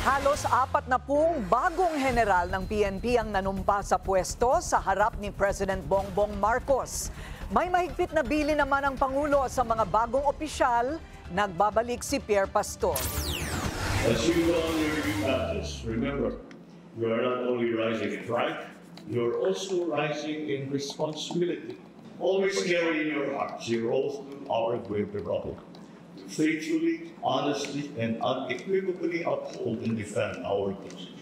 Halos 40 bagong general ng PNP ang nanumpa sa pwesto sa harap ni President Bongbong Marcos. May mahigpit na bili naman ang Pangulo sa mga bagong opisyal. Nagbabalik si Pierre Pastor. As you go on your new paths, remember, you are not only rising in rank, you are also rising in responsibility. Always carry in your hearts your oath to our great republic. Faithfully, honestly, and unequivocally uphold and defend our Constitution.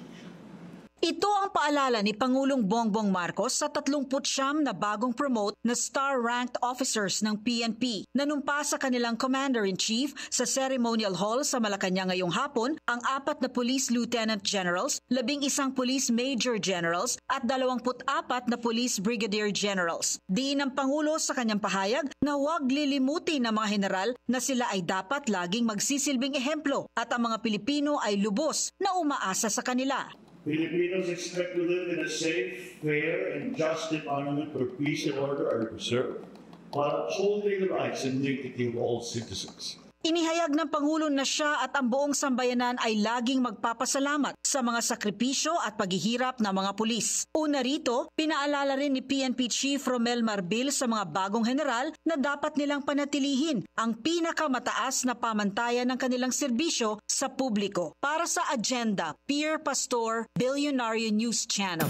Ito ang paalala ni Pangulong Bongbong Marcos sa 39 na bagong promote na star-ranked officers ng PNP. Nanumpa sa kanilang Commander-in-Chief sa Ceremonial Hall sa Malacanang ngayong hapon ang 4 na Police Lieutenant Generals, 11 Police Major Generals at 24 na Police Brigadier Generals. Diin ng Pangulo sa kanyang pahayag na huwag lilimutin ng mga general na sila ay dapat laging magsisilbing ehemplo at ang mga Pilipino ay lubos na umaasa sa kanila. Filipinos expect to live in a safe, fair, and just environment where peace and order are preserved, while upholding the rights and dignity of all citizens. Inihayag ng Pangulo na siya at ang buong sambayanan ay laging magpapasalamat sa mga sakripisyo at paghihirap ng mga pulis. Una rito, pinaalala rin ni PNP Chief Romel Marbil sa mga bagong general na dapat nilang panatilihin ang pinakamataas na pamantayan ng kanilang serbisyo sa publiko. Para sa Agenda, Pierre Pastor, Billionaire News Channel.